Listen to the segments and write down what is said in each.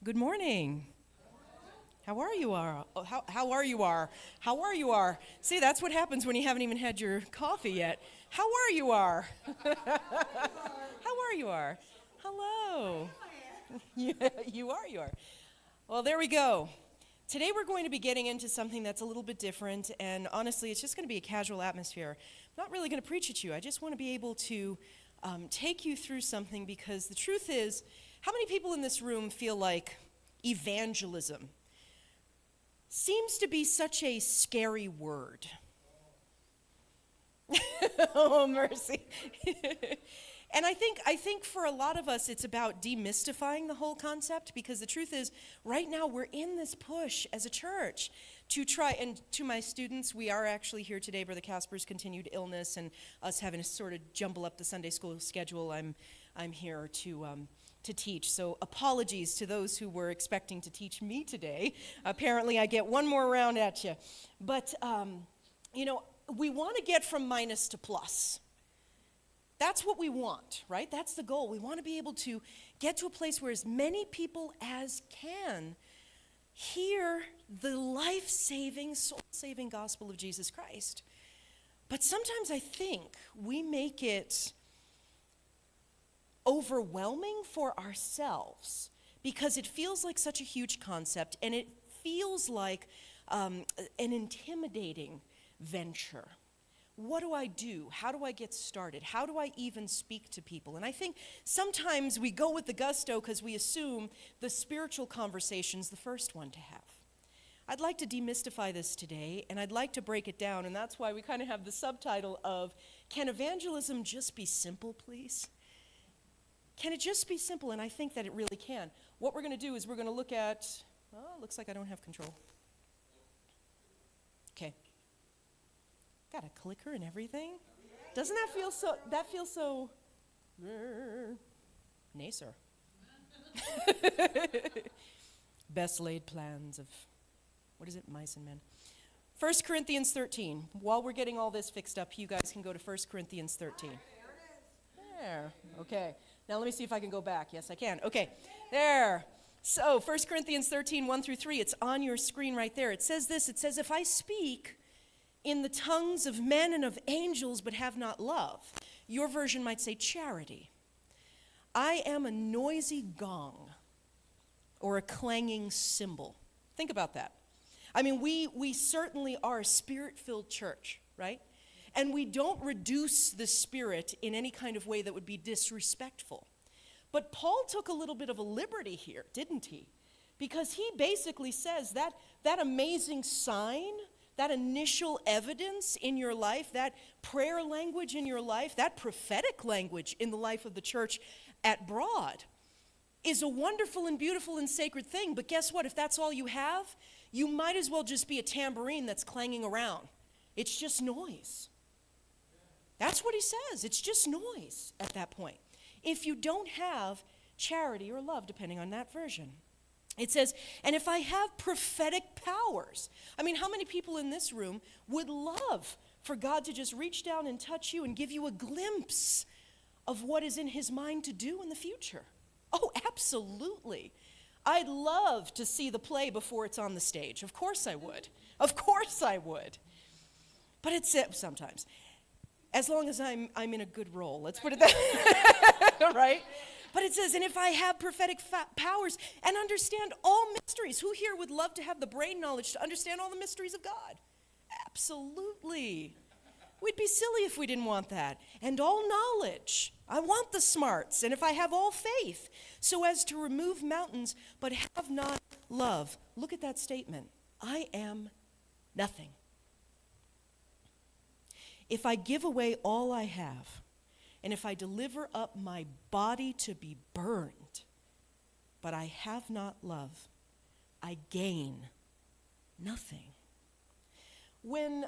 Good morning. How are you? How are you? How are you? See, that's what happens when you haven't even had your coffee yet. How are you? How are you? Hello. Yeah, you are. Well, there we go. Today we're going to be getting into something that's a little bit different, and honestly, it's just going to be a casual atmosphere. I'm not really going to preach at you. I just want to be able to take you through something, because the truth is, how many people in this room feel like evangelism seems to be such a scary word? Oh, mercy. And I think for a lot of us, it's about demystifying the whole concept, because the truth is, right now we're in this push as a church to try, and to my students, we are actually here today, Brother Casper's continued illness and us having to sort of jumble up the Sunday school schedule. I'm here to teach. So apologies to those who were expecting to teach me today. Apparently I get one more round at you. But, we want to get from minus to plus. That's what we want, right? That's the goal. We want to be able to get to a place where as many people as can hear the life-saving, soul-saving gospel of Jesus Christ. But sometimes I think we make it overwhelming for ourselves, because it feels like such a huge concept, and it feels like an intimidating venture. What do I do? How do I get started? How do I even speak to people? And I think sometimes we go with the gusto because we assume the spiritual conversation's the first one to have. I'd like to demystify this today, and I'd like to break it down, and that's why we kind of have the subtitle of, Can Evangelism Just Be Simple, Please? Can it just be simple? And I think that it really can. What we're going to do is we're going to look at, looks like I don't have control. Okay. Got a clicker and everything. Doesn't that feel so, nay, sir. Best laid plans of, what is it, mice and men. 1 Corinthians 13. While we're getting all this fixed up, you guys can go to 1 Corinthians 13. There, okay. Now let me see if I can go back. Yes, I can. Okay, there. So 1 Corinthians 13, 1 through 3, it's on your screen right there. It says this, it says, if I speak in the tongues of men and of angels but have not love, your version might say charity, I am a noisy gong or a clanging cymbal. Think about that. I mean, we certainly are a spirit-filled church, right? And we don't reduce the Spirit in any kind of way that would be disrespectful. But Paul took a little bit of a liberty here, didn't he? Because he basically says that amazing sign, that initial evidence in your life, that prayer language in your life, that prophetic language in the life of the church at Broad is a wonderful and beautiful and sacred thing. But guess what? If that's all you have, you might as well just be a tambourine that's clanging around. It's just noise. That's what he says. It's just noise at that point, if you don't have charity or love, depending on that version. It says, and if I have prophetic powers. I mean, how many people in this room would love for God to just reach down and touch you and give you a glimpse of what is in his mind to do in the future? Oh, absolutely. I'd love to see the play before it's on the stage. Of course I would. Of course I would. But it's sometimes. As long as I'm in a good role, let's put it that right? But it says, and if I have prophetic powers and understand all mysteries, who here would love to have the brain knowledge to understand all the mysteries of God? Absolutely. We'd be silly if we didn't want that. And all knowledge. I want the smarts. And if I have all faith, so as to remove mountains, but have not love. Look at that statement. I am nothing. If I give away all I have, and if I deliver up my body to be burned, but I have not love, I gain nothing. When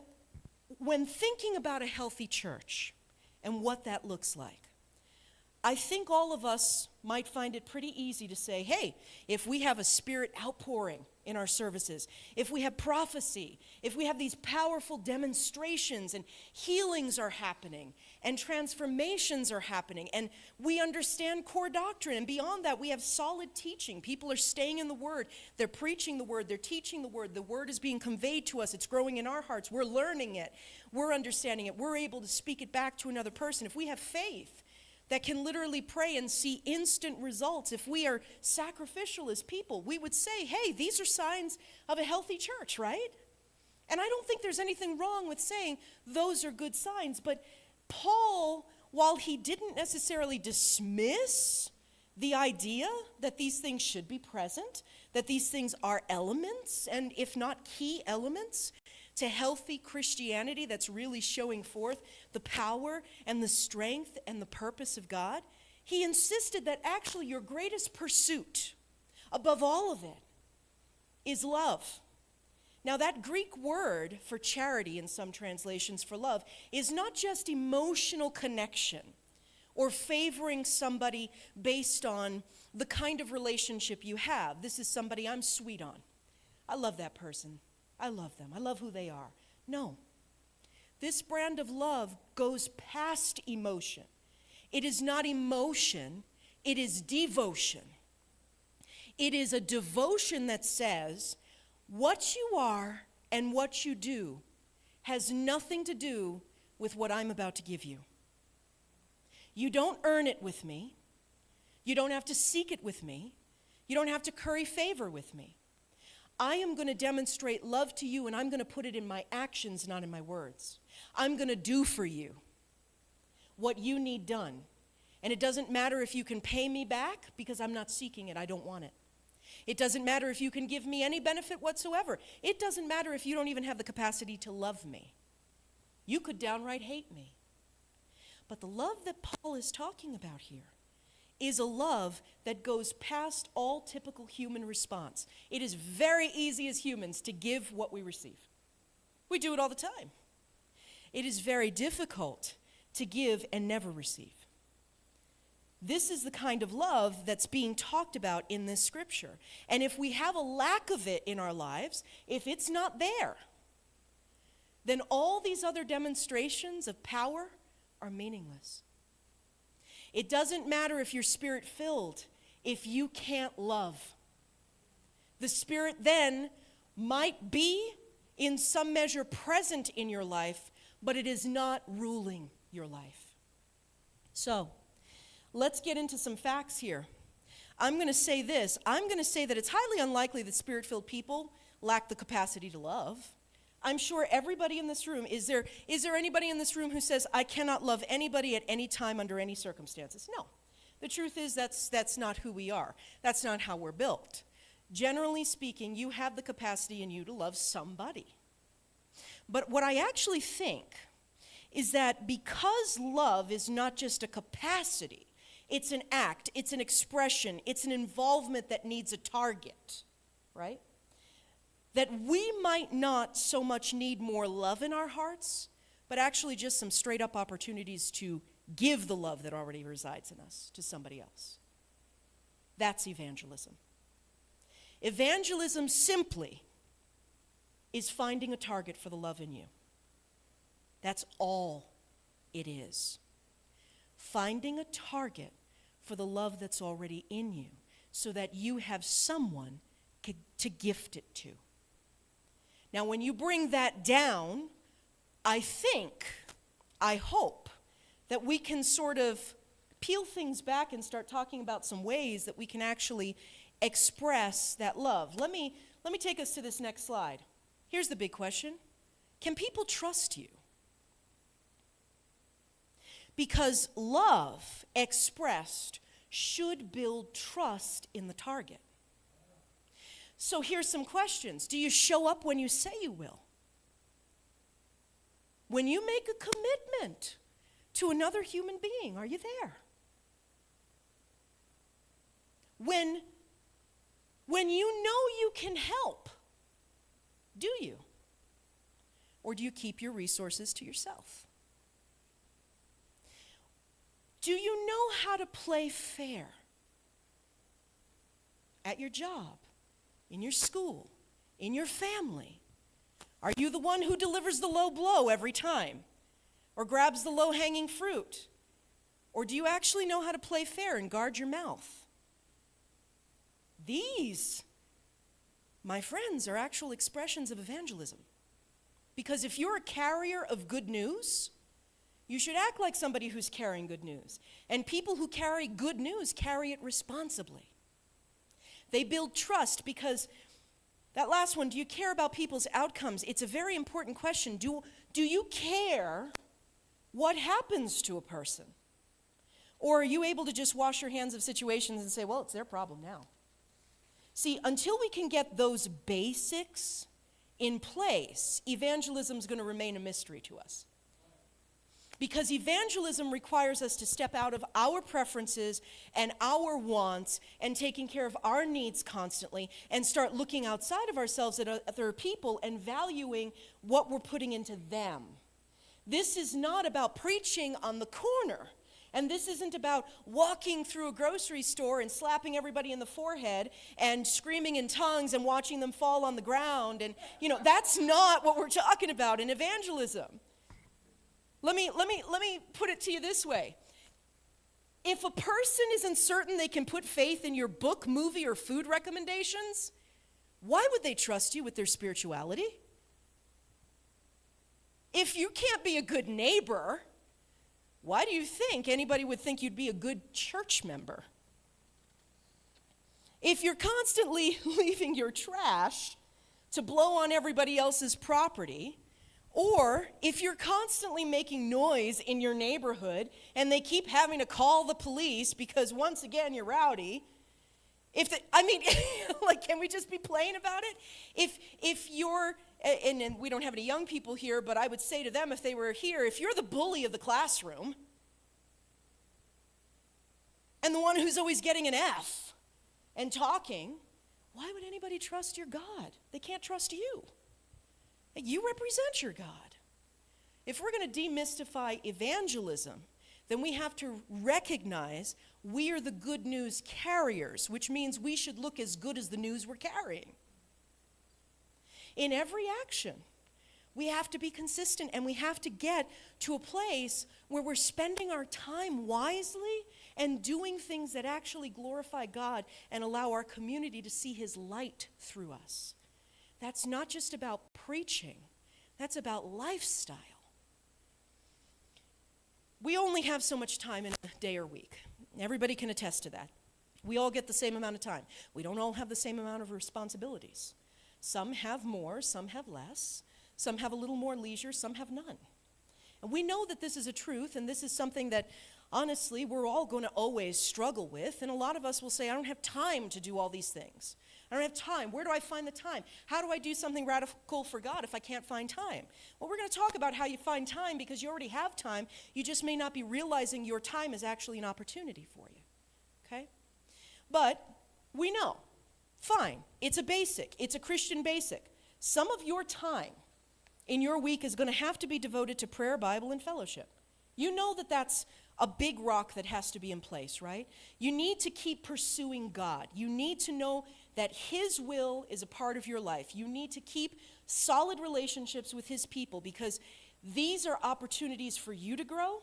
thinking about a healthy church and what that looks like, I think all of us might find it pretty easy to say, hey, if we have a Spirit outpouring in our services, if we have prophecy, if we have these powerful demonstrations and healings are happening and transformations are happening and we understand core doctrine, and beyond that we have solid teaching. People are staying in the Word, they're preaching the Word, they're teaching the Word is being conveyed to us, it's growing in our hearts, we're learning it, we're understanding it, we're able to speak it back to another person. If we have faith that can literally pray and see instant results, if we are sacrificial as people, we would say, hey, these are signs of a healthy church, right? And I don't think there's anything wrong with saying those are good signs, but Paul, while he didn't necessarily dismiss the idea that these things should be present, that these things are elements, and if not key elements, to healthy Christianity that's really showing forth the power and the strength and the purpose of God, he insisted that actually your greatest pursuit, above all of it, is love. Now that Greek word for charity in some translations for love is not just emotional connection or favoring somebody based on the kind of relationship you have. This is somebody I'm sweet on. I love that person. I love them. I love who they are. No. This brand of love goes past emotion. It is not emotion, it is devotion. It is a devotion that says, what you are and what you do has nothing to do with what I'm about to give you. You don't earn it with me. You don't have to seek it with me. You don't have to curry favor with me. I am going to demonstrate love to you, and I'm going to put it in my actions, not in my words. I'm going to do for you what you need done. And it doesn't matter if you can pay me back, because I'm not seeking it. I don't want it. It doesn't matter if you can give me any benefit whatsoever. It doesn't matter if you don't even have the capacity to love me. You could downright hate me. But the love that Paul is talking about here is a love that goes past all typical human response. It is very easy as humans to give what we receive. We do it all the time. It is very difficult to give and never receive. This is the kind of love that's being talked about in this scripture. And if we have a lack of it in our lives, if it's not there, then all these other demonstrations of power are meaningless. It doesn't matter if you're Spirit-filled if you can't love. The Spirit then might be in some measure present in your life, but it is not ruling your life. So, let's get into some facts here. I'm going to say this. I'm going to say that it's highly unlikely that Spirit-filled people lack the capacity to love. I'm sure everybody in this room, is there anybody in this room who says, I cannot love anybody at any time under any circumstances? No. The truth is that's not who we are. That's not how we're built. Generally speaking, you have the capacity in you to love somebody. But what I actually think is that because love is not just a capacity, it's an act, it's an expression, it's an involvement that needs a target, right? That we might not so much need more love in our hearts, but actually just some straight up opportunities to give the love that already resides in us to somebody else. That's evangelism. Evangelism simply is finding a target for the love in you. That's all it is. Finding a target for the love that's already in you so that you have someone to gift it to. Now, when you bring that down, I hope, that we can sort of peel things back and start talking about some ways that we can actually express that love. Let me take us to this next slide. Here's the big question. Can people trust you? Because love expressed should build trust in the target. So here's some questions. Do you show up when you say you will? When you make a commitment to another human being, are you there? When you know you can help, do you? Or do you keep your resources to yourself? Do you know how to play fair? At your job, in your school, in your family? Are you the one who delivers the low blow every time? Or grabs the low-hanging fruit? Or do you actually know how to play fair and guard your mouth? These, my friends, are actual expressions of evangelism. Because if you're a carrier of good news, you should act like somebody who's carrying good news. And people who carry good news carry it responsibly. They build trust because, that last one, do you care about people's outcomes? It's a very important question. Do you care what happens to a person? Or are you able to just wash your hands of situations and say, well, it's their problem now? See, until we can get those basics in place, evangelism is going to remain a mystery to us. Because evangelism requires us to step out of our preferences and our wants and taking care of our needs constantly and start looking outside of ourselves at other people and valuing what we're putting into them. This is not about preaching on the corner. And this isn't about walking through a grocery store and slapping everybody in the forehead and screaming in tongues and watching them fall on the ground. And, that's not what we're talking about in evangelism. Let me put it to you this way. If a person isn't certain they can put faith in your book, movie, or food recommendations, why would they trust you with their spirituality? If you can't be a good neighbor, why do you think anybody would think you'd be a good church member? If you're constantly leaving your trash to blow on everybody else's property, or if you're constantly making noise in your neighborhood and they keep having to call the police because once again you're rowdy, can we just be plain about it? If you're, and we don't have any young people here, but I would say to them if they were here, if you're the bully of the classroom and the one who's always getting an F and talking, why would anybody trust your God? They can't trust you. You represent your God. If we're going to demystify evangelism, then we have to recognize we are the good news carriers, which means we should look as good as the news we're carrying. In every action, we have to be consistent, and we have to get to a place where we're spending our time wisely and doing things that actually glorify God and allow our community to see His light through us. That's not just about preaching. That's about lifestyle. We only have so much time in a day or week. Everybody can attest to that. We all get the same amount of time. We don't all have the same amount of responsibilities. Some have more, some have less. Some have a little more leisure, some have none. And we know that this is a truth, and this is something that, honestly, we're all going to always struggle with. And a lot of us will say, I don't have time to do all these things. I don't have time. Where do I find the time? How do I do something radical for God if I can't find time? Well, we're going to talk about how you find time because you already have time. You just may not be realizing your time is actually an opportunity for you. Okay? But we know. Fine. It's a basic. It's a Christian basic. Some of your time in your week is going to have to be devoted to prayer, Bible, and fellowship. You know that that's a big rock that has to be in place, right? You need to keep pursuing God. You need to know that His will is a part of your life. You need to keep solid relationships with His people because these are opportunities for you to grow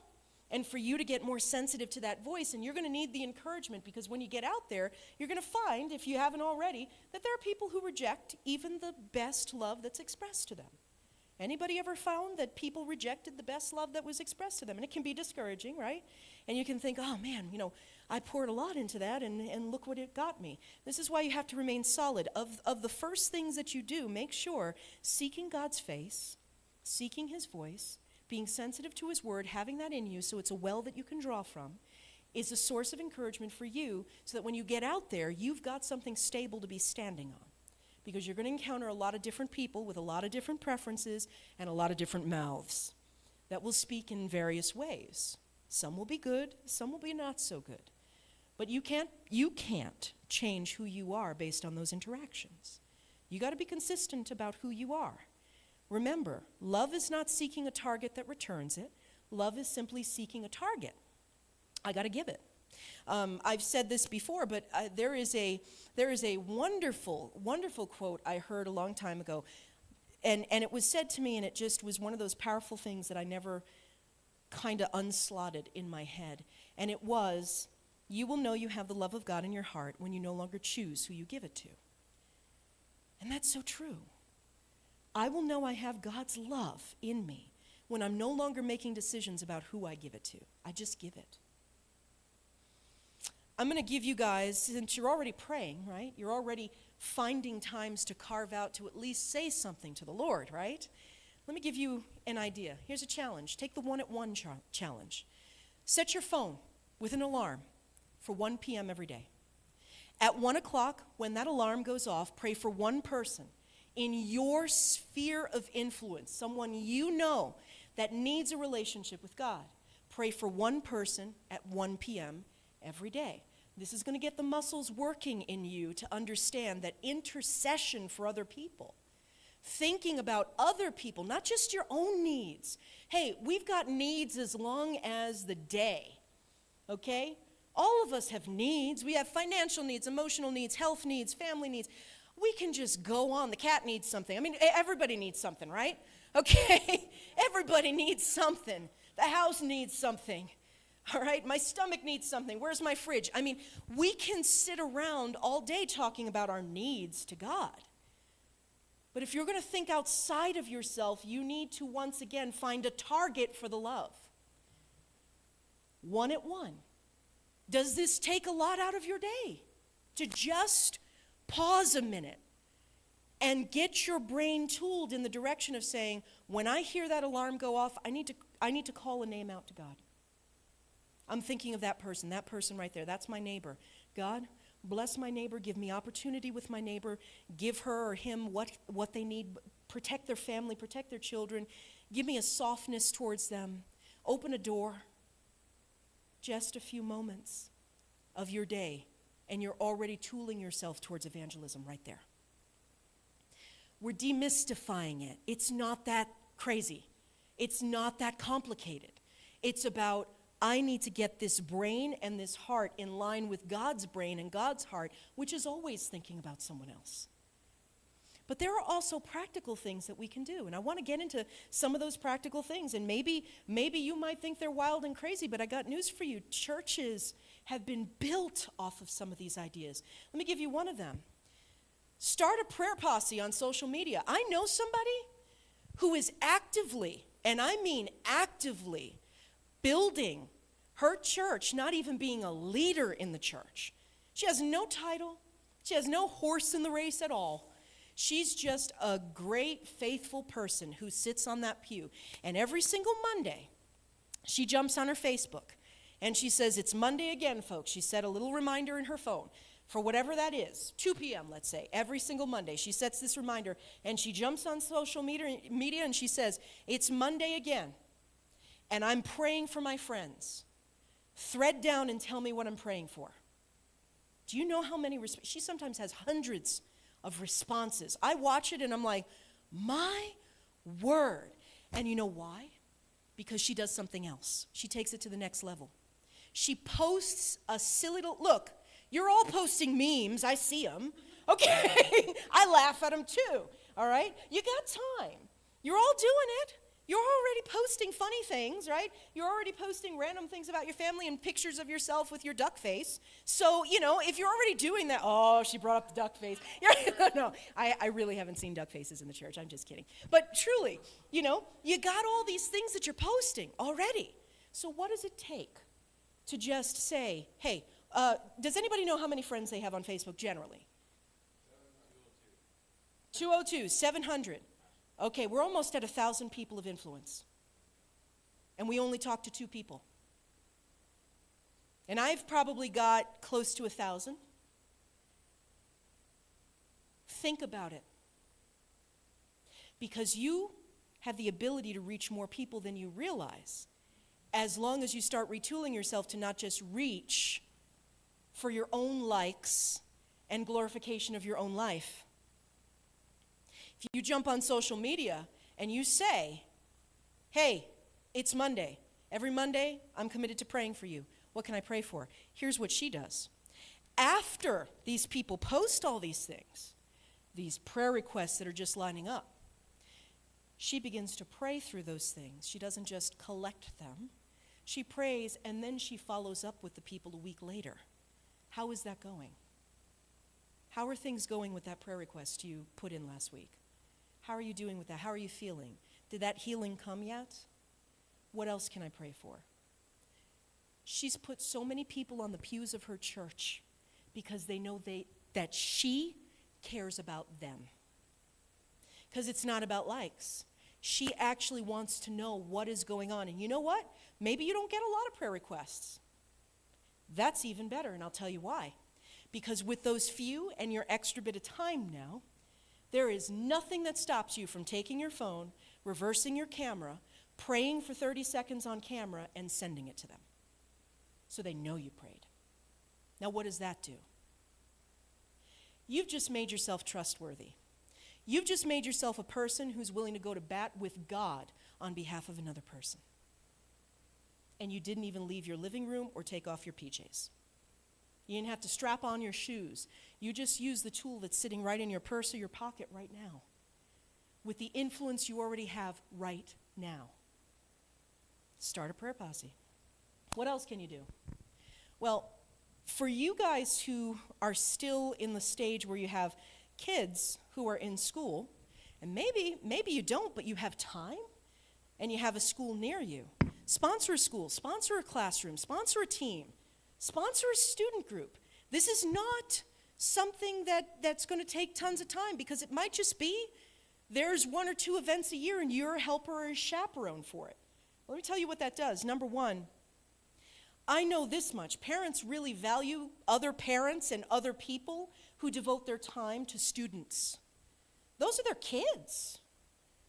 and for you to get more sensitive to that voice. And you're going to need the encouragement because when you get out there, you're going to find, if you haven't already, that there are people who reject even the best love that's expressed to them. Anybody ever found that people rejected the best love that was expressed to them? And it can be discouraging, right? And you can think, oh man, I poured a lot into that and look what it got me. This is why you have to remain solid. Of the first things that you do, make sure seeking God's face, seeking His voice, being sensitive to His word, having that in you so it's a well that you can draw from, is a source of encouragement for you so that when you get out there, you've got something stable to be standing on. Because you're going to encounter a lot of different people with a lot of different preferences and a lot of different mouths that will speak in various ways. Some will be good, some will be not so good. But you can't change who you are based on those interactions. You got to be consistent about who you are. Remember, love is not seeking a target that returns it. Love is simply seeking a target I got to give it. I've said this before, but there is a wonderful, wonderful quote I heard a long time ago, and it was said to me, and it just was one of those powerful things that I never kind of unslotted in my head, and it was, "You will know you have the love of God in your heart when you no longer choose who you give it to." And that's so true. I will know I have God's love in me when I'm no longer making decisions about who I give it to. I just give it. I'm going to give you guys, since you're already praying, right? You're already finding times to carve out to at least say something to the Lord, right? Let me give you an idea. Here's a challenge. Take the 1 at 1 challenge. Set your phone with an alarm for 1 p.m. every day. At 1 o'clock, when that alarm goes off, pray for one person in your sphere of influence, someone you know that needs a relationship with God. Pray for one person at 1 p.m. every day. This is going to get the muscles working in you to understand that intercession for other people, thinking about other people, not just your own needs. Hey, we've got needs as long as the day, okay? All of us have needs. We have financial needs, emotional needs, health needs, family needs. We can just go on. The cat needs something. I mean, everybody needs something, right? Okay? Everybody needs something. The house needs something. All right? My stomach needs something. Where's my fridge? I mean, we can sit around all day talking about our needs to God. But if you're going to think outside of yourself, you need to once again find a target for the love. 1 at 1. Does this take a lot out of your day? To just pause a minute and get your brain tooled in the direction of saying, when I hear that alarm go off, I need to call a name out to God. I'm thinking of that person right there. That's my neighbor. God, bless my neighbor. Give me opportunity with my neighbor. Give her or him what they need. Protect their family. Protect their children. Give me a softness towards them. Open a door. Just a few moments of your day, and you're already tooling yourself towards evangelism right there. We're demystifying it. It's not that crazy. It's not that complicated. It's about, I need to get this brain and this heart in line with God's brain and God's heart, which is always thinking about someone else. But there are also practical things that we can do, and I want to get into some of those practical things, and maybe you might think they're wild and crazy, but I got news for you. Churches have been built off of some of these ideas. Let me give you one of them. Start a prayer posse on social media. I know somebody who is actively, and I mean actively, building her church, not even being a leader in the church. She has no title. She has no horse in the race at all. She's just a great, faithful person who sits on that pew. And every single Monday, she jumps on her Facebook, and she says, it's Monday again, folks. She set a little reminder in her phone for whatever that is, 2 p.m., let's say, every single Monday. She sets this reminder, and she jumps on social media and she says, it's Monday again, and I'm praying for my friends. Thread down and tell me what I'm praying for. Do you know how many she sometimes has hundreds of responses. I watch it and I'm like, my word. And you know why? Because she does something else. She takes it to the next level. She posts a silly little, look, you're all posting memes. I see them. Okay. I laugh at them too. All right. You got time. You're all doing it. You're already posting funny things, right? You're already posting random things about your family and pictures of yourself with your duck face. So, if you're already doing that, oh, she brought up the duck face. No, I really haven't seen duck faces in the church. I'm just kidding. But truly, you got all these things that you're posting already. So what does it take to just say, hey, does anybody know how many friends they have on Facebook generally? 202, 700. Okay, we're almost at 1,000 people of influence. And we only talk to 2 people. And I've probably got close to 1,000. Think about it. Because you have the ability to reach more people than you realize, as long as you start retooling yourself to not just reach for your own likes and glorification of your own life. If you jump on social media and you say, hey, it's Monday. Every Monday, I'm committed to praying for you. What can I pray for? Here's what she does. After these people post all these things, these prayer requests that are just lining up, she begins to pray through those things. She doesn't just collect them. She prays, and then she follows up with the people a week later. How is that going? How are things going with that prayer request you put in last week? How are you doing with that? How are you feeling? Did that healing come yet? What else can I pray for? She's put so many people on the pews of her church because they know that she cares about them. Because it's not about likes. She actually wants to know what is going on. And you know what? Maybe you don't get a lot of prayer requests. That's even better, and I'll tell you why. Because with those few and your extra bit of time now, there is nothing that stops you from taking your phone, reversing your camera, praying for 30 seconds on camera, and sending it to them. So they know you prayed. Now what does that do? You've just made yourself trustworthy. You've just made yourself a person who's willing to go to bat with God on behalf of another person. And you didn't even leave your living room or take off your PJs. You didn't have to strap on your shoes. You just use the tool that's sitting right in your purse or your pocket right now, with the influence you already have right now. Start a prayer posse. What else can you do? Well, for you guys who are still in the stage where you have kids who are in school, and maybe you don't, but you have time, and you have a school near you, sponsor a school, sponsor a classroom, sponsor a team, sponsor a student group. This is not something that's going to take tons of time, because it might just be there's 1 or 2 events a year and you're a helper or a chaperone for it. Let me tell you what that does. Number one, I know this much. Parents really value other parents and other people who devote their time to students. Those are their kids.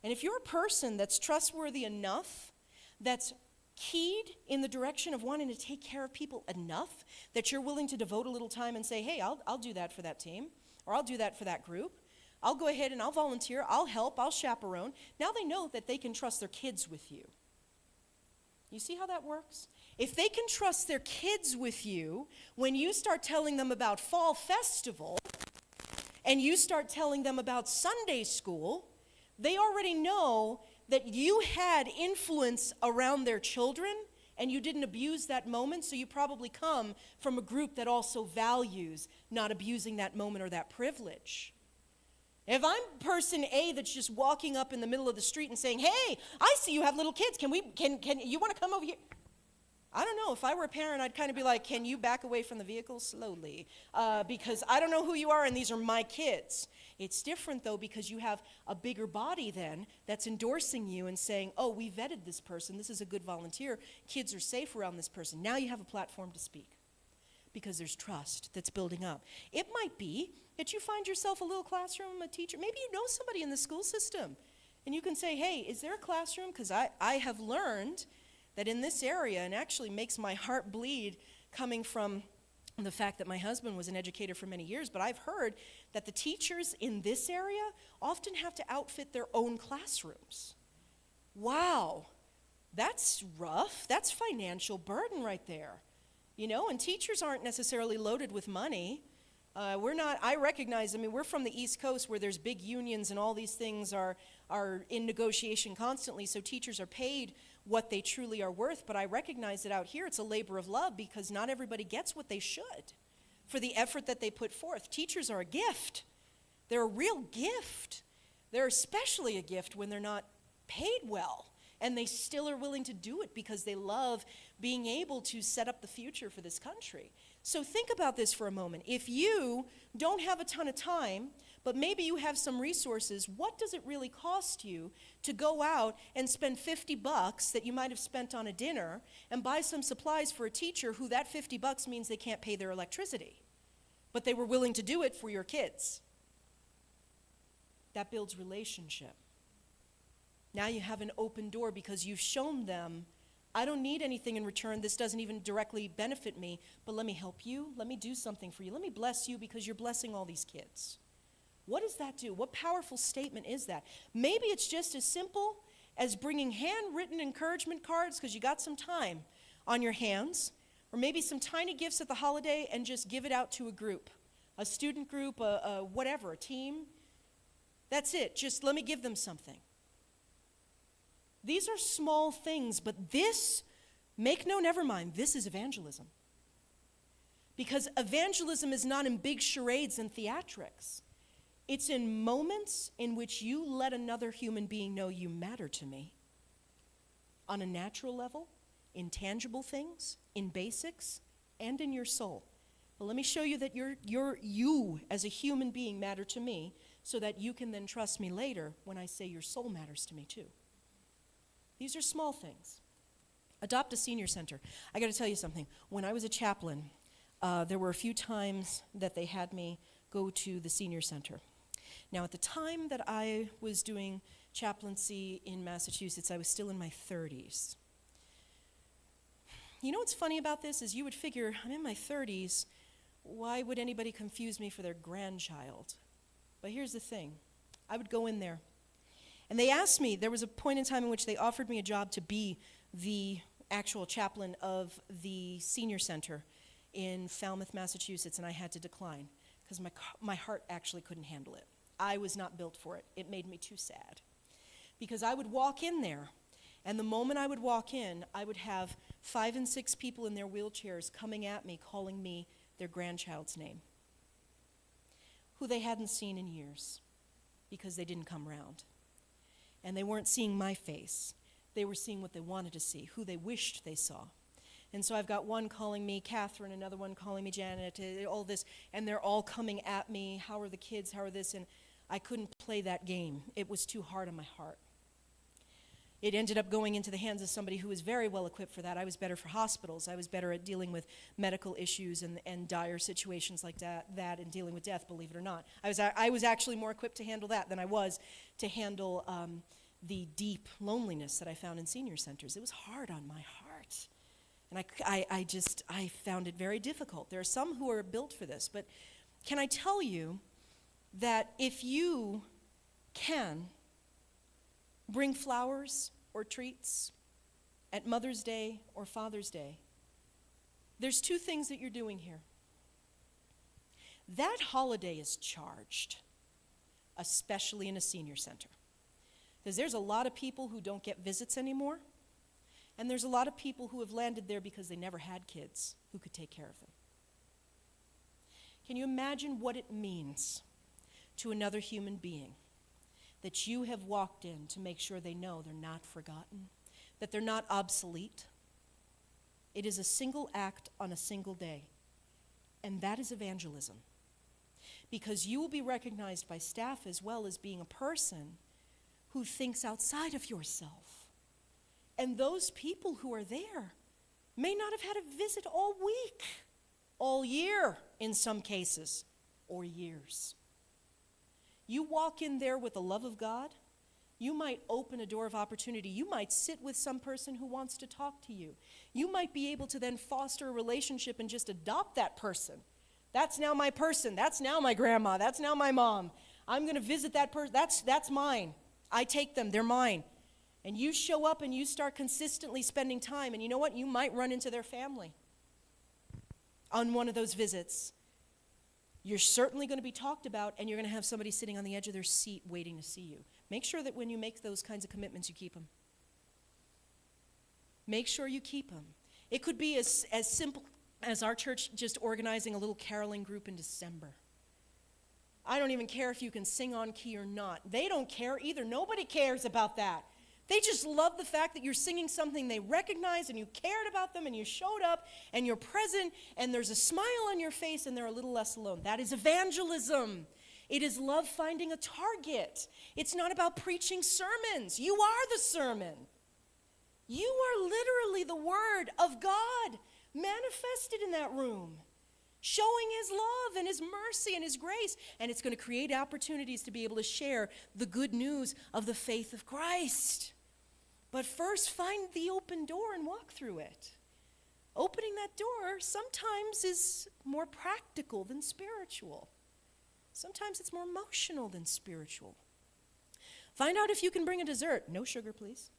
And if you're a person that's trustworthy enough, that's keyed in the direction of wanting to take care of people enough, that you're willing to devote a little time and say, hey, I'll do that for that team, or I'll do that for that group. I'll go ahead and I'll volunteer, I'll help, I'll chaperone. Now they know that they can trust their kids with you. You see how that works? If they can trust their kids with you, when you start telling them about fall festival and you start telling them about Sunday school, they already know that you had influence around their children and you didn't abuse that moment, so you probably come from a group that also values not abusing that moment or that privilege. If I'm person A that's just walking up in the middle of the street and saying, hey, I see you have little kids, can you want to come over here? I don't know, if I were a parent, I'd kind of be like, can you back away from the vehicle slowly? Because I don't know who you are and these are my kids. It's different though, because you have a bigger body then that's endorsing you and saying, oh, we vetted this person, this is a good volunteer, kids are safe around this person. Now you have a platform to speak, because there's trust that's building up. It might be that you find yourself a little classroom, a teacher, maybe you know somebody in the school system, and you can say, hey, is there a classroom? Because I have learned that in this area, and actually makes my heart bleed coming from the fact that my husband was an educator for many years, but I've heard that the teachers in this area often have to outfit their own classrooms. Wow, that's rough. That's financial burden right there. You know, and teachers aren't necessarily loaded with money. I recognize, we're from the East Coast where there's big unions and all these things are in negotiation constantly, so teachers are paid what they truly are worth, but I recognize that out here it's a labor of love, because not everybody gets what they should for the effort that they put forth. Teachers are a gift. They're a real gift. They're especially a gift when they're not paid well, and they still are willing to do it because they love being able to set up the future for this country. So think about this for a moment. If you don't have a ton of time, but maybe you have some resources, what does it really cost you to go out and spend $50 that you might have spent on a dinner and buy some supplies for a teacher who that $50 means they can't pay their electricity, but they were willing to do it for your kids? That builds relationship. Now you have an open door because you've shown them, I don't need anything in return. This doesn't even directly benefit me, but let me help you. Let me do something for you. Let me bless you because you're blessing all these kids. What does that do? What powerful statement is that? Maybe it's just as simple as bringing handwritten encouragement cards, because you got some time on your hands, or maybe some tiny gifts at the holiday and just give it out to a group, a student group, whatever, a team. That's it. Just let me give them something. These are small things, but this, never mind, this is evangelism. Because evangelism is not in big charades and theatrics. It's in moments in which you let another human being know you matter to me. On a natural level, in tangible things, in basics, and in your soul. But let me show you that you as a human being matter to me, so that you can then trust me later when I say your soul matters to me too. These are small things. Adopt a senior center. I got to tell you something. When I was a chaplain, there were a few times that they had me go to the senior center. Now, at the time that I was doing chaplaincy in Massachusetts, I was still in my 30s. You know what's funny about this is you would figure, I'm in my 30s, why would anybody confuse me for their grandchild? But here's the thing. I would go in there, and they asked me, there was a point in time in which they offered me a job to be the actual chaplain of the senior center in Falmouth, Massachusetts, and I had to decline because my heart actually couldn't handle it. I was not built for it. It made me too sad. Because I would walk in there, and the moment I would walk in, I would have 5 and 6 people in their wheelchairs coming at me, calling me their grandchild's name, who they hadn't seen in years because they didn't come round. And they weren't seeing my face. They were seeing what they wanted to see, who they wished they saw. And so I've got one calling me Catherine, another one calling me Janet, all this, and they're all coming at me, how are the kids, how are this, and I couldn't play that game. It was too hard on my heart. It ended up going into the hands of somebody who was very well equipped for that. I was better for hospitals. I was better at dealing with medical issues and dire situations like that and dealing with death, believe it or not. I was actually more equipped to handle that than I was to handle the deep loneliness that I found in senior centers. It was hard on my heart. And I found it very difficult. There are some who are built for this, but can I tell you that if you can bring flowers or treats at Mother's Day or Father's Day, there's 2 things that you're doing here. That holiday is charged, especially in a senior center. Because there's a lot of people who don't get visits anymore, and there's a lot of people who have landed there because they never had kids who could take care of them. Can you imagine what it means to another human being that you have walked in to make sure they know they're not forgotten, that they're not obsolete? It is a single act on a single day, and that is evangelism. Because you will be recognized by staff as well as being a person who thinks outside of yourself. And those people who are there may not have had a visit all week, all year in some cases, or years. You walk in there with the love of God, you might open a door of opportunity. You might sit with some person who wants to talk to you. You might be able to then foster a relationship and just adopt that person. That's now my person. That's now my grandma. That's now my mom. I'm going to visit that person. That's mine. I take them. They're mine. And you show up and you start consistently spending time. And you know what? You might run into their family on one of those visits. You're certainly going to be talked about, and you're going to have somebody sitting on the edge of their seat waiting to see you. Make sure that when you make those kinds of commitments, you keep them. Make sure you keep them. It could be as simple as our church just organizing a little caroling group in December. I don't even care if you can sing on key or not. They don't care either. Nobody cares about that. They just love the fact that you're singing something they recognize and you cared about them and you showed up and you're present and there's a smile on your face and they're a little less alone. That is evangelism. It is love finding a target. It's not about preaching sermons. You are the sermon. You are literally the Word of God manifested in that room, showing His love and His mercy and His grace. And it's going to create opportunities to be able to share the good news of the faith of Christ. But first, find the open door and walk through it. Opening that door sometimes is more practical than spiritual. Sometimes it's more emotional than spiritual. Find out if you can bring a dessert. No sugar, please.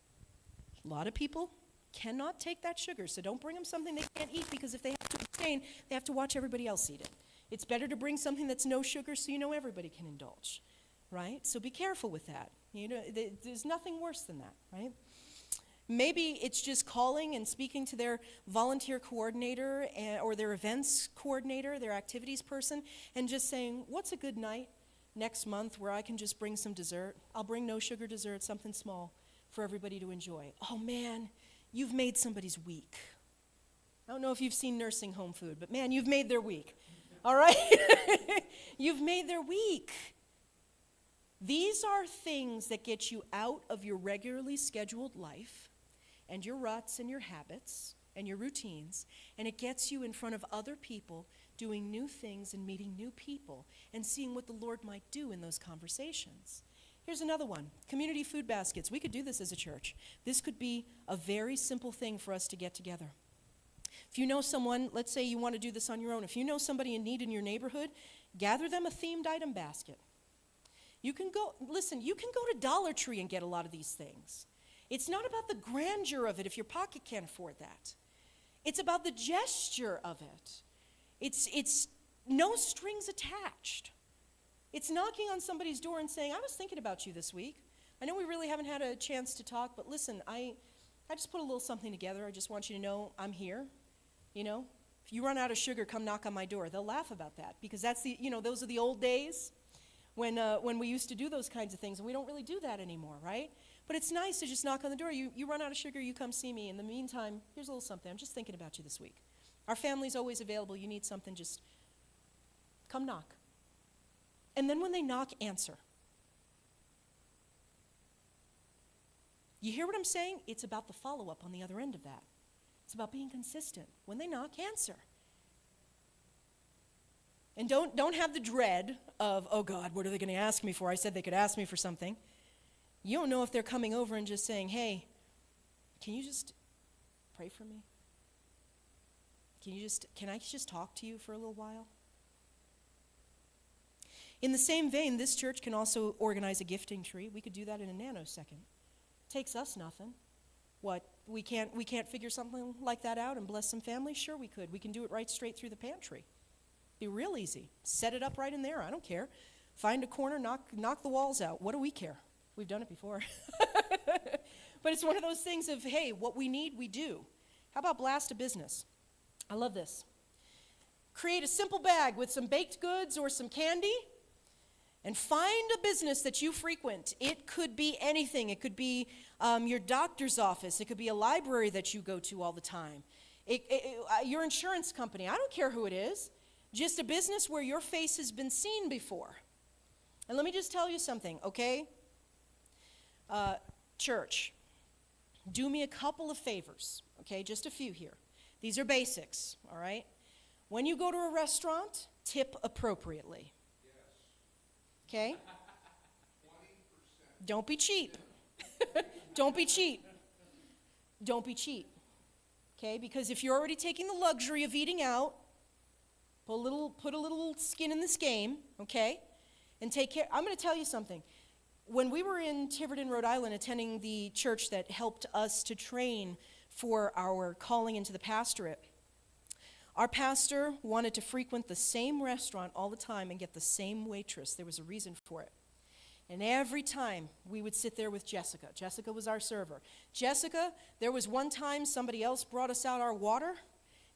A lot of people cannot take that sugar. So don't bring them something they can't eat, because if they have to abstain, they have to watch everybody else eat it. It's better to bring something that's no sugar so you know everybody can indulge, right? So be careful with that. You know, there's nothing worse than that, right? Maybe it's just calling and speaking to their volunteer coordinator or their events coordinator, their activities person, and just saying, what's a good night next month where I can just bring some dessert? I'll bring no sugar dessert, something small for everybody to enjoy. Oh man, you've made somebody's week. I don't know if you've seen nursing home food, but man, you've made their week. All right? You've made their week. These are things that get you out of your regularly scheduled life and your ruts and your habits and your routines, and it gets you in front of other people doing new things and meeting new people and seeing what the Lord might do in those conversations. Here's another one, community food baskets. We could do this as a church. This could be a very simple thing for us to get together. If you know someone, let's say you want to do this on your own, if you know somebody in need in your neighborhood, gather them a themed item basket. You can go to Dollar Tree and get a lot of these things. It's not about the grandeur of it if your pocket can't afford that. It's about the gesture of it. It's no strings attached. It's knocking on somebody's door and saying, I was thinking about you this week. I know we really haven't had a chance to talk, but listen, I just put a little something together. I just want you to know I'm here. You know, if you run out of sugar, come knock on my door. They'll laugh about that, because that's those are the old days when we used to do those kinds of things, and we don't really do that anymore, right? But it's nice to just knock on the door. You run out of sugar, you come see me. In the meantime, here's a little something. I'm just thinking about you this week. Our family's always available. You need something, just come knock. And then when they knock, answer. You hear what I'm saying? It's about the follow-up on the other end of that. It's about being consistent. When they knock, answer. And don't have the dread of, oh God, what are they going to ask me for? I said they could ask me for something. You don't know if they're coming over and just saying, hey, can you just pray for me? Can I just talk to you for a little while? In the same vein, this church can also organize a gifting tree. We could do that in a nanosecond. Takes us nothing. What, we can't figure something like that out and bless some families? Sure we could. We can do it right straight through the pantry. Be real easy. Set it up right in there. I don't care. Find a corner, knock the walls out. What do we care? We've done it before. But it's one of those things of, hey, what we need, we do. How about blast a business? I love this. Create a simple bag with some baked goods or some candy, and find a business that you frequent. It could be anything. It could be your doctor's office. It could be a library that you go to all the time. Your insurance company. I don't care who it is. Just a business where your face has been seen before. And let me just tell you something, okay? Church, do me a couple of favors, okay? Just a few here. These are basics, all right? When you go to a restaurant, tip appropriately. Okay? 20%. Don't be cheap. Don't be cheap. Don't be cheap. Okay? Because if you're already taking the luxury of eating out, put a little skin in this game, okay? And take care. I'm going to tell you something. When we were in Tiverton, Rhode Island, attending the church that helped us to train for our calling into the pastorate, our pastor wanted to frequent the same restaurant all the time and get the same waitress. There was a reason for it. And every time we would sit there with Jessica. Jessica was our server. Jessica, there was one time somebody else brought us out our water,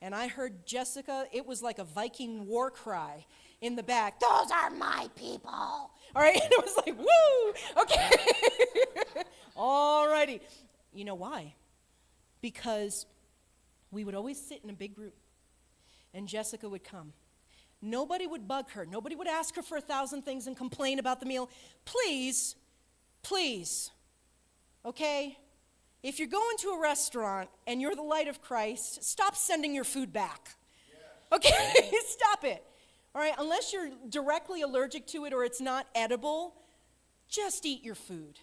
and I heard Jessica, it was like a Viking war cry in the back. Those are my people. All right, and it was like, woo, okay. All righty. You know why? Because we would always sit in a big group. And Jessica would come. Nobody would bug her. Nobody would ask her for 1,000 things and complain about the meal. Please, okay? If you're going to a restaurant and you're the light of Christ, stop sending your food back. Yes. Okay? Stop it. All right? Unless you're directly allergic to it or it's not edible, just eat your food.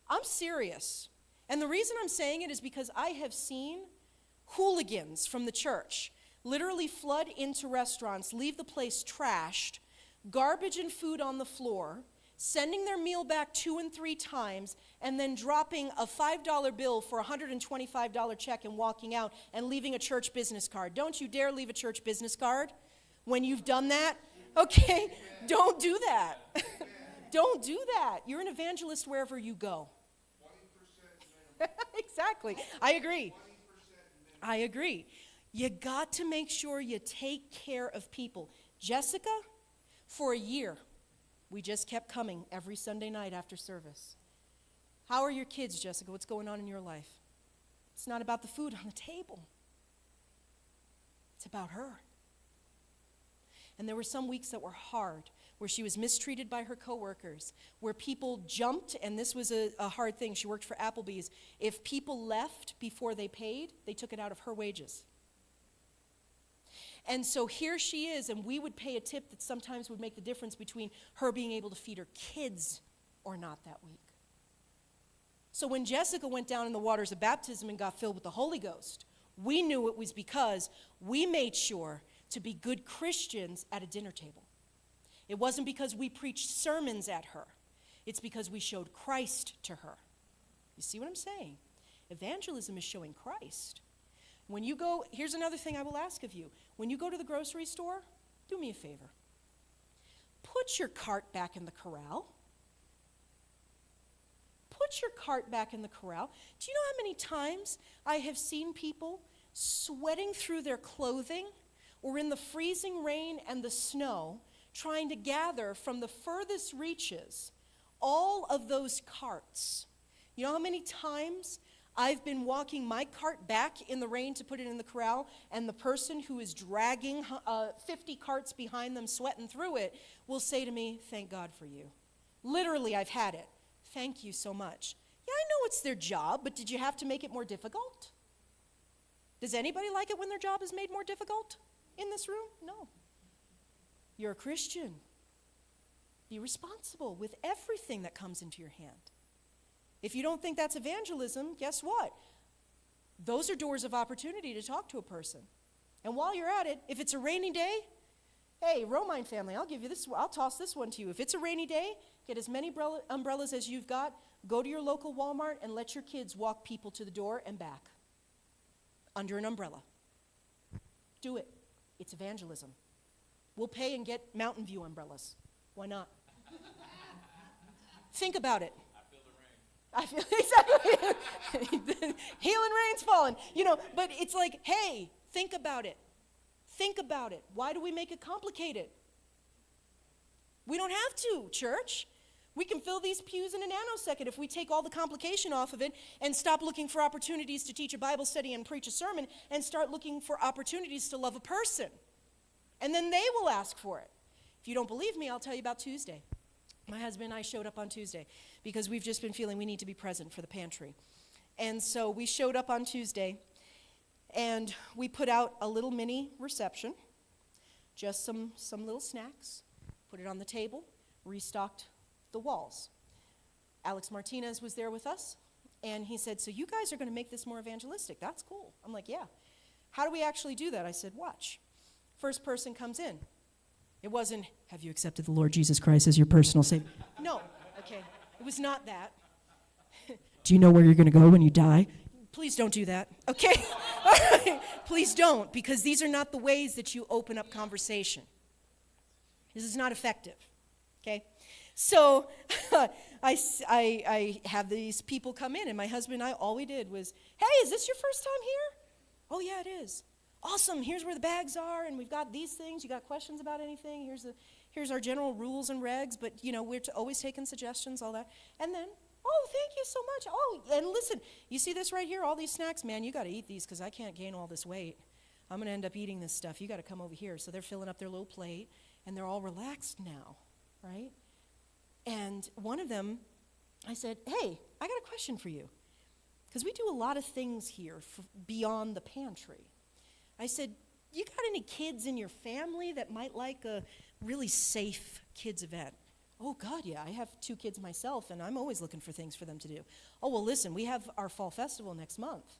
I'm serious. And the reason I'm saying it is because I have seen hooligans from the church literally flood into restaurants, leave the place trashed, garbage and food on the floor, sending their meal back 2 and 3 times, and then dropping a $5 bill for a $125 check and walking out and leaving a church business card. Don't you dare leave a church business card when you've done that. Okay? Don't do that. Don't do that. You're an evangelist wherever you go. 20% exactly. I agree. I agree. You got to make sure you take care of people. Jessica, for a year, we just kept coming every Sunday night after service. How are your kids, Jessica? What's going on in your life? It's not about the food on the table. It's about her. And there were some weeks that were hard, where she was mistreated by her coworkers, where people jumped, and this was a hard thing. She worked for Applebee's. If people left before they paid, they took it out of her wages. And so here she is, and we would pay a tip that sometimes would make the difference between her being able to feed her kids or not that week. So when Jessica went down in the waters of baptism and got filled with the Holy Ghost, we knew it was because we made sure to be good Christians at a dinner table. It wasn't because we preached sermons at her. It's because we showed Christ to her. You see what I'm saying? Evangelism is showing Christ. When you go, here's another thing I will ask of you. When you go to the grocery store, do me a favor. Put your cart back in the corral. Put your cart back in the corral. Do you know how many times I have seen people sweating through their clothing or in the freezing rain and the snow trying to gather from the furthest reaches all of those carts? You know how many times I've been walking my cart back in the rain to put it in the corral, and the person who is dragging 50 carts behind them, sweating through it, will say to me, "Thank God for you." Literally, I've had it. "Thank you so much." Yeah, I know it's their job, but did you have to make it more difficult? Does anybody like it when their job is made more difficult in this room? No. You're a Christian. Be responsible with everything that comes into your hand. If you don't think that's evangelism, guess what? Those are doors of opportunity to talk to a person. And while you're at it, if it's a rainy day, hey, Romine family, I'll give you this, I'll toss this one to you. If it's a rainy day, get as many umbrellas as you've got, go to your local Walmart and let your kids walk people to the door and back under an umbrella. Do it. It's evangelism. We'll pay and get Mountain View umbrellas. Why not? Think about it. I feel exactly. Healing rain's falling. You know, but it's like, hey, think about it. Think about it. Why do we make it complicated? We don't have to, church. We can fill these pews in a nanosecond if we take all the complication off of it and stop looking for opportunities to teach a Bible study and preach a sermon and start looking for opportunities to love a person. And then they will ask for it. If you don't believe me, I'll tell you about Tuesday. My husband and I showed up on Tuesday because we've just been feeling we need to be present for the pantry. And so we showed up on Tuesday, and we put out a little mini reception, just some little snacks, put it on the table, restocked the walls. Alex Martinez was there with us, and he said, "So you guys are going to make this more evangelistic. That's cool." I'm like, "Yeah." "How do we actually do that?" I said, "Watch." First person comes in. It wasn't, "Have you accepted the Lord Jesus Christ as your personal Savior?" No, okay. It was not that. "Do you know where you're going to go when you die?" Please don't do that, okay? All right. Please don't, because these are not the ways that you open up conversation. This is not effective, okay? So I have these people come in, and my husband and I, all we did was, "Hey, is this your first time here?" "Oh, yeah, it is." "Awesome, here's where the bags are, and we've got these things. You got questions about anything? Here's our general rules and regs, but, you know, we're always taking suggestions, all that." And then, "Oh, thank you so much. Oh, and listen, you see this right here, all these snacks? Man, you got to eat these because I can't gain all this weight. I'm going to end up eating this stuff. You got to come over here." So they're filling up their little plate, and they're all relaxed now, right? And one of them, I said, "Hey, I got a question for you, because we do a lot of things here beyond the pantry." I said, "You got any kids in your family that might like a really safe kids event?" "Oh, God, yeah, I have 2 kids myself, and I'm always looking for things for them to do." "Oh, well, listen, we have our fall festival next month.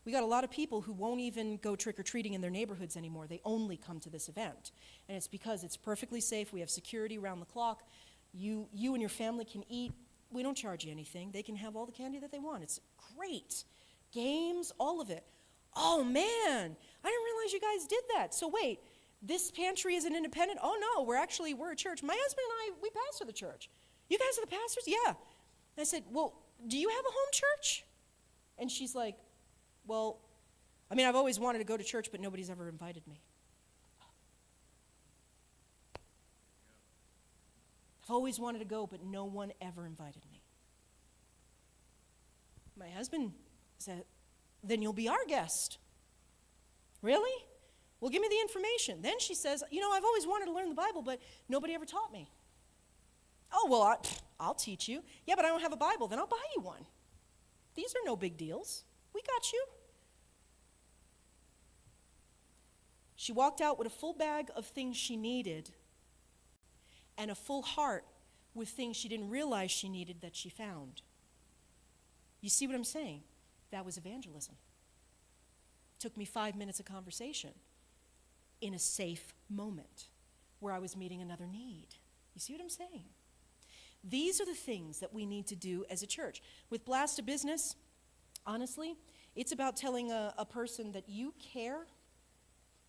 We got a lot of people who won't even go trick-or-treating in their neighborhoods anymore. They only come to this event. And it's because it's perfectly safe. We have security around the clock. You and your family can eat. We don't charge you anything. They can have all the candy that they want. It's great. Games, all of it. Oh, man, I didn't realize you guys did that. So wait, this pantry is an independent? Oh, no, we're a church. My husband and I, we pastor the church. You guys are the pastors? Yeah. And I said, well, do you have a home church? And she's like, well, I mean, I've always wanted to go to church, but nobody's ever invited me. I've always wanted to go, but no one ever invited me. My husband said, then you'll be our guest. Really? Well, give me the information. Then she says, I've always wanted to learn the Bible, but nobody ever taught me. Oh, well, I'll teach you. Yeah, but I don't have a Bible. Then I'll buy you one. These are no big deals. We got you. She walked out with a full bag of things she needed and a full heart with things she didn't realize she needed that she found. You see what I'm saying? That was evangelism. Took me 5 minutes of conversation in a safe moment where I was meeting another need. You see what I'm saying? These are the things that we need to do as a church. With Blast to Business, honestly, it's about telling a person that you care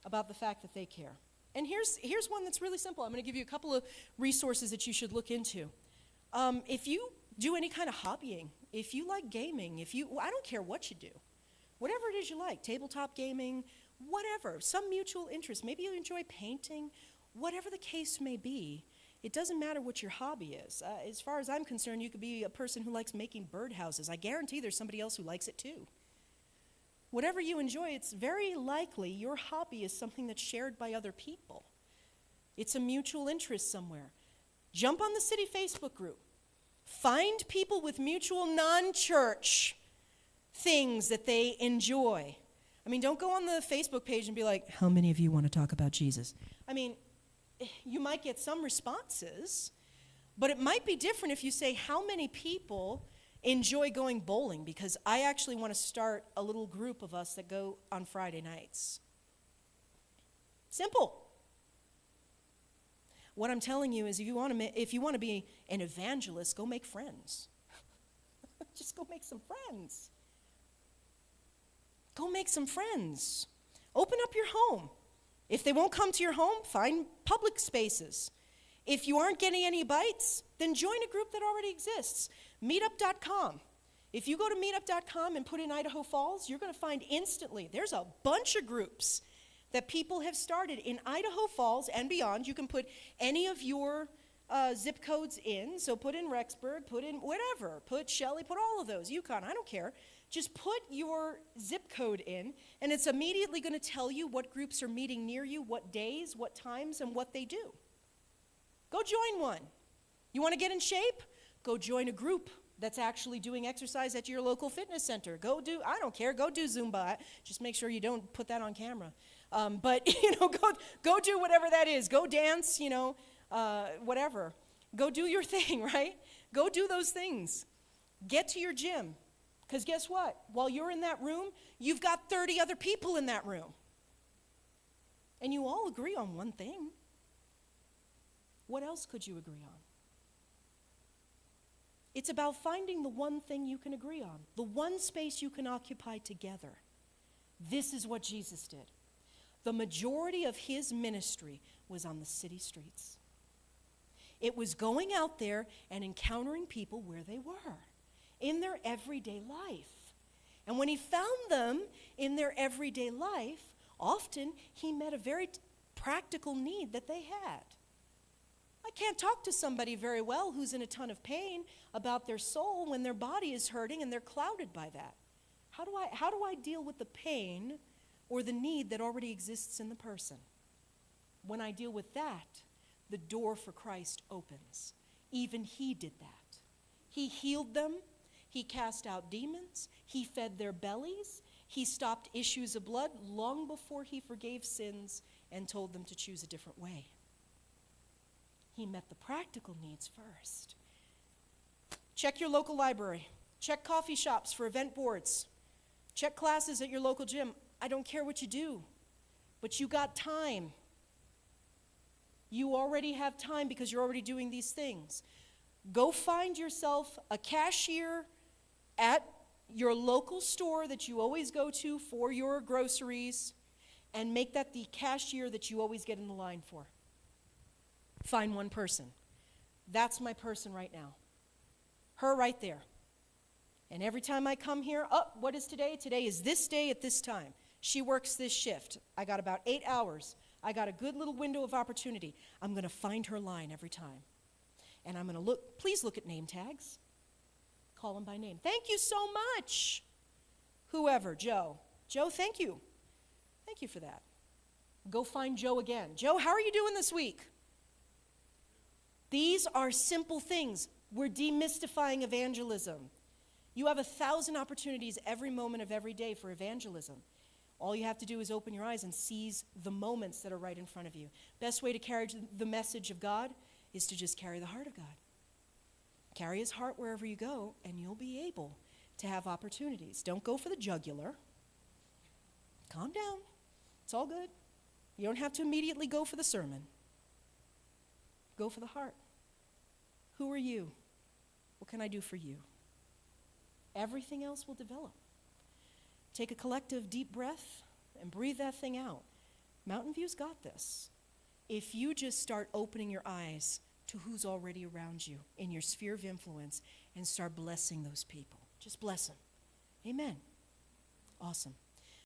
about the fact that they care. And here's one that's really simple. I'm going to give you a couple of resources that you should look into. If you do any kind of hobbying, if you like gaming, I don't care what you do, whatever it is you like, tabletop gaming, whatever, some mutual interest, maybe you enjoy painting, whatever the case may be, it doesn't matter what your hobby is. As far as I'm concerned, you could be a person who likes making birdhouses. I guarantee there's somebody else who likes it too. Whatever you enjoy, it's very likely your hobby is something that's shared by other people. It's a mutual interest somewhere. Jump on the city Facebook group. Find people with mutual non-church things that they enjoy. I mean, don't go on the Facebook page and be like, how many of you want to talk about Jesus? I mean, you might get some responses, but it might be different if you say, how many people enjoy going bowling? Because I actually want to start a little group of us that go on Friday nights. Simple. What I'm telling you is if you want to be an evangelist, go make friends. Just go make some friends. Go make some friends. Open up your home. If they won't come to your home, find public spaces. If you aren't getting any bites, then join a group that already exists. Meetup.com. If you go to meetup.com and put in Idaho Falls, you're going to find instantly there's a bunch of groups that people have started in Idaho Falls and beyond. You can put any of your zip codes in. So put in Rexburg, put in whatever. Put Shelley, put all of those. Yukon, I don't care. Just put your zip code in, and it's immediately going to tell you what groups are meeting near you, what days, what times, and what they do. Go join one. You want to get in shape? Go join a group that's actually doing exercise at your local fitness center. I don't care, go do Zumba. Just make sure you don't put that on camera. But, go do whatever that is. Go dance, whatever. Go do your thing, right? Go do those things. Get to your gym. Because guess what? While you're in that room, you've got 30 other people in that room. And you all agree on one thing. What else could you agree on? It's about finding the one thing you can agree on, the one space you can occupy together. This is what Jesus did. The majority of his ministry was on the city streets. It was going out there and encountering people where they were, in their everyday life. And when he found them in their everyday life, often he met a very practical need that they had. I can't talk to somebody very well who's in a ton of pain about their soul when their body is hurting and they're clouded by that. How do I deal with the pain or the need that already exists in the person? When I deal with that, the door for Christ opens. Even he did that. He healed them. He cast out demons. He fed their bellies. He stopped issues of blood long before he forgave sins and told them to choose a different way. He met the practical needs first. Check your local library. Check coffee shops for event boards. Check classes at your local gym. I don't care what you do, but you got time. You already have time because you're already doing these things. Go find yourself a cashier at your local store that you always go to for your groceries, and make that the cashier that you always get in the line for. Find one person. That's my person right now. Her right there. And every time I come here, what is today? Today is this day at this time. She works this shift. I got about 8 hours. I got a good little window of opportunity. I'm going to find her line every time. And I'm going to look, please look at name tags. Call them by name. Thank you so much. Whoever, Joe. Joe, thank you. Thank you for that. Go find Joe again. Joe, how are you doing this week? These are simple things. We're demystifying evangelism. You have 1,000 opportunities every moment of every day for evangelism. All you have to do is open your eyes and seize the moments that are right in front of you. Best way to carry the message of God is to just carry the heart of God. Carry his heart wherever you go, and you'll be able to have opportunities. Don't go for the jugular. Calm down. It's all good. You don't have to immediately go for the sermon. Go for the heart. Who are you? What can I do for you? Everything else will develop. Take a collective deep breath and breathe that thing out. Mountain View's got this. If you just start opening your eyes to who's already around you in your sphere of influence and start blessing those people. Just bless them. Amen. Awesome.